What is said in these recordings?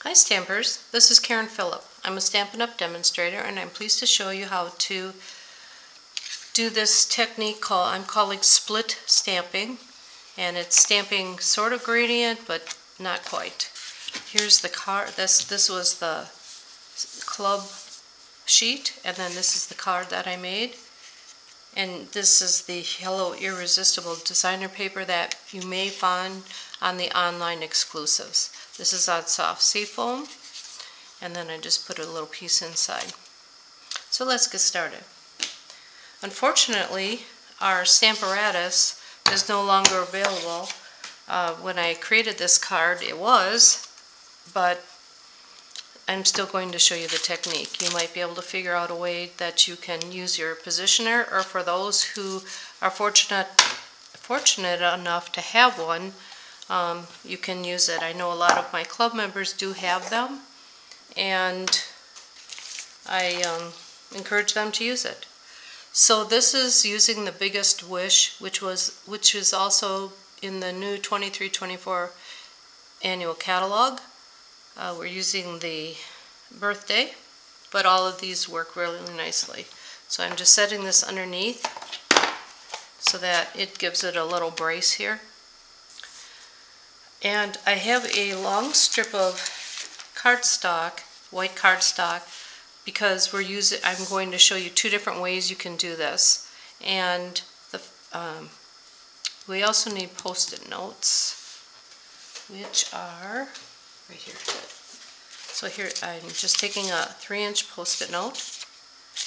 Hi Stampers, this is Karen Phillip. I'm a Stampin Up Demonstrator and I'm pleased to show you how to do this technique I'm calling split stamping, and it's stamping sort of gradient but not quite. Here's the card. This was the club sheet, and then this is the card that I made, and this is the Hello Irresistible designer paper that you may find on the online exclusives. This is on soft seafoam, and then I just put a little piece inside. So let's get started. Unfortunately, our stamparatus is no longer available. When I created this card, it was, but I'm still going to show you the technique. You might be able to figure out a way that you can use your positioner, or for those who are fortunate enough to have one, you can use it. I know a lot of my club members do have them, and I encourage them to use it. So this is using the Biggest Wish, which is also in the new 23-24 annual catalog. We're using the birthday, but all of these work really nicely. So I'm just setting this underneath so that it gives it a little brace here. And I have a long strip of cardstock, white cardstock, because I'm going to show you two different ways you can do this. And we also need Post-it notes, which are right here. So here I'm just taking a 3-inch Post-it note,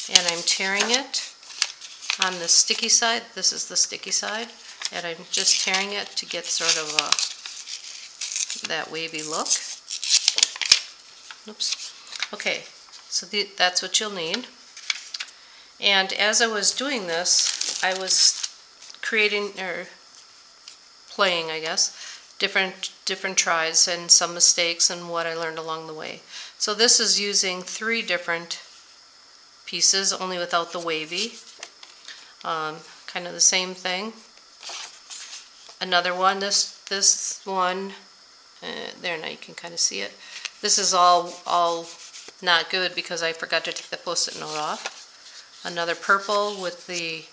and I'm tearing it on the sticky side. This is the sticky side, and I'm just tearing it to get sort of that wavy look. Oops. Okay, so that's what you'll need. And as I was doing this, I was playing, I guess, different tries and some mistakes and what I learned along the way. So this is using 3 different pieces, only without the wavy. Kind of the same thing. Another one, this one, there, now you can kind of see it. This is all not good because I forgot to take the Post-it note off. Another purple with the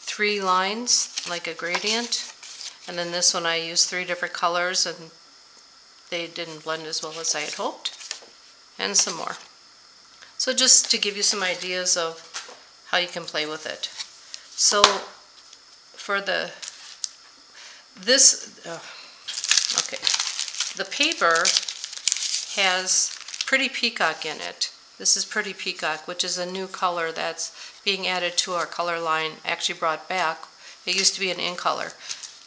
3 lines like a gradient, and then this one I used 3 different colors and they didn't blend as well as I had hoped, and some more. So just to give you some ideas of how you can play with it. So for the paper has Pretty Peacock in it. This is Pretty Peacock, which is a new color that's being added to our color line, actually brought back. It used to be an in color.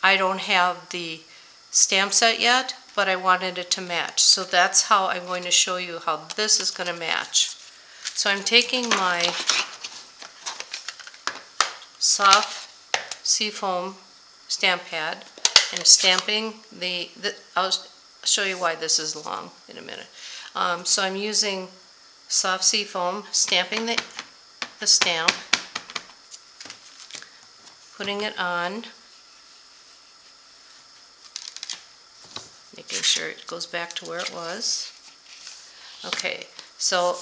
I don't have the stamp set yet, but I wanted it to match. So that's how I'm going to show you how this is going to match. So I'm taking my soft seafoam stamp pad and stamping I'll show you why this is long in a minute. So I'm using soft seafoam, stamping the stamp, putting it on, making sure it goes back to where it was. Okay, so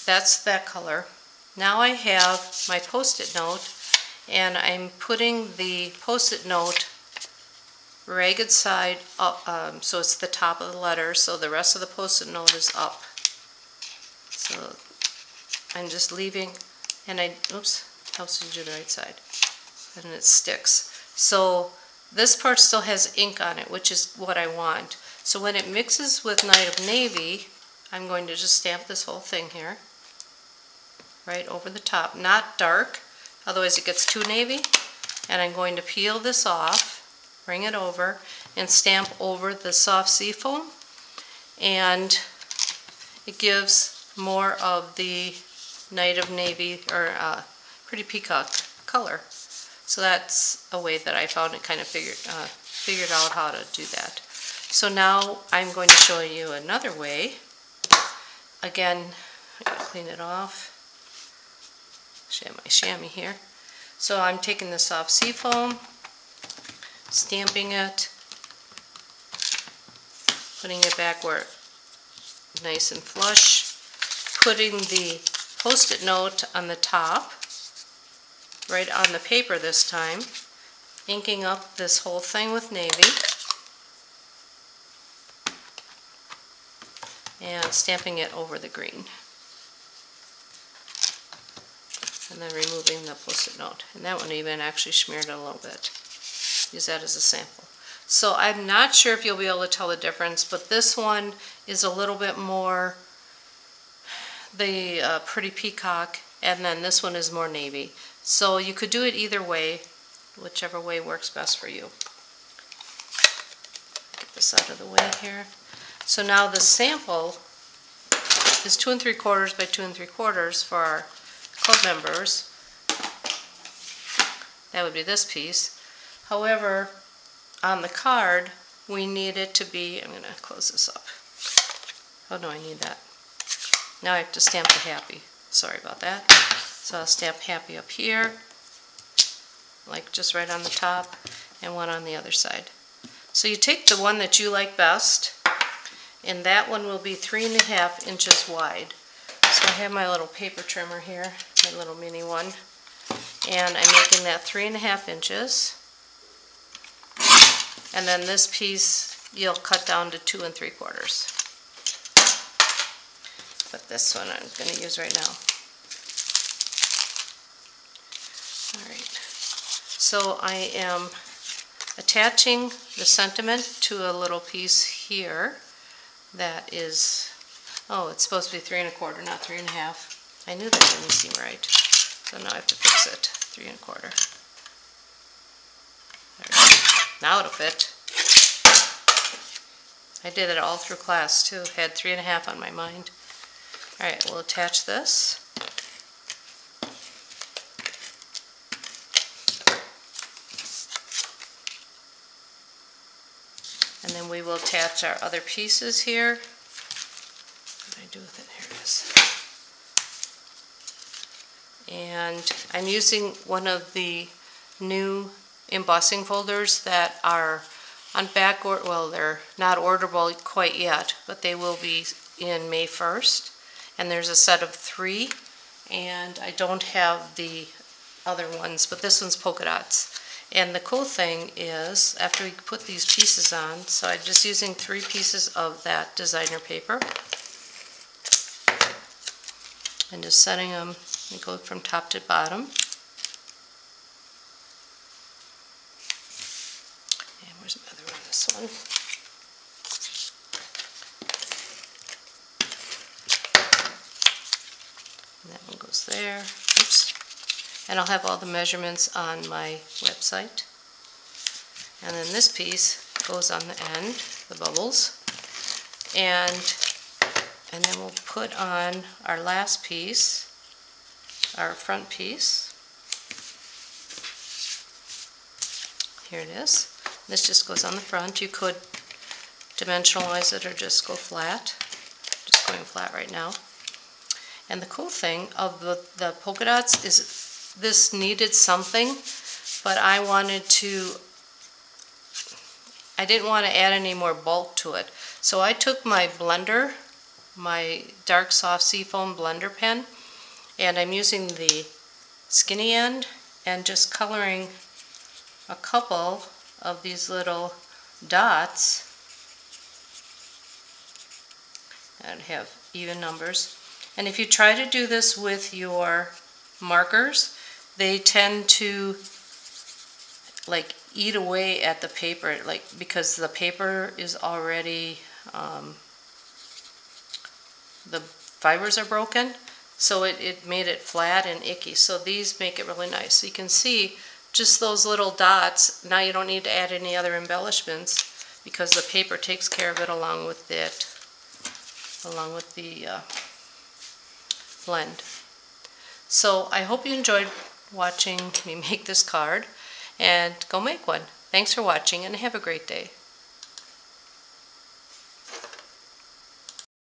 that's that color. Now I have my Post-it note, and I'm putting the Post-it note ragged side up, so it's the top of the letter, so the rest of the Post-it note is up. So I'm just leaving, and oops, helps you do the right side, and it sticks. So this part still has ink on it, which is what I want. So when it mixes with Night of Navy, I'm going to just stamp this whole thing here, right over the top, not dark, otherwise it gets too navy. And I'm going to peel this off, bring it over, and stamp over the soft seafoam, and it gives more of the Night of Navy, or Pretty Peacock color. So that's a way that I found it, kind of figured out how to do that. So now I'm going to show you another way. Again, I'm going to clean it off. Show my chamois here. So I'm taking the soft seafoam, stamping it, putting it back where it's nice and flush, putting the Post-it note on the top, right on the paper this time, inking up this whole thing with navy, and stamping it over the green. And then removing the Post-it note. And that one even actually smeared it a little bit. Use that as a sample. So I'm not sure if you'll be able to tell the difference, but this one is a little bit more the pretty peacock, and then this one is more navy. So you could do it either way, whichever way works best for you. Get this out of the way here. So now the sample is 2 3/4 by 2 3/4 for our club members. That would be this piece. However, on the card, we need it to be, I'm going to close this up. Oh no, I need that. Now I have to stamp the happy. Sorry about that. So I'll stamp happy up here, like just right on the top, and one on the other side. So you take the one that you like best, and that one will be 3.5 inches wide. So I have my little paper trimmer here, my little mini one, and I'm making that 3.5 inches. And then this piece you'll cut down to 2 3/4. But this one I'm going to use right now. Alright, so I am attaching the sentiment to a little piece here that is, oh, it's supposed to be 3 1/4, not 3.5. I knew that didn't seem right, so now I have to fix it. 3 1/4. Now it'll fit. I did it all through class too. Had 3.5 on my mind. Alright, we'll attach this. And then we will attach our other pieces here. What did I do with it? Here it is. And I'm using one of the new embossing folders that are on back order. Well, they're not orderable quite yet, but they will be in May 1st. And there's a set of 3, and I don't have the other ones, but this one's polka dots. And the cool thing is, after we put these pieces on, so I'm just using 3 pieces of that designer paper, and just setting them, they go from top to bottom. And where's my other one? This one. And that one goes there. Oops. And I'll have all the measurements on my website. And then this piece goes on the end, the bubbles. And then we'll put on our last piece, our front piece. Here it is. This just goes on the front. You could dimensionalize it or just go flat. Just going flat right now. And the cool thing of the polka dots is this needed something, but I didn't want to add any more bulk to it. So I took my blender, my dark soft seafoam blender pen, and I'm using the skinny end and just coloring a couple of these little dots, and have even numbers. And if you try to do this with your markers, they tend to like eat away at the paper, like because the paper is already the fibers are broken, so it made it flat and icky. So these make it really nice. So you can see just those little dots. Now you don't need to add any other embellishments because the paper takes care of it along with the blend. So I hope you enjoyed watching me make this card, and go make one. Thanks for watching and have a great day.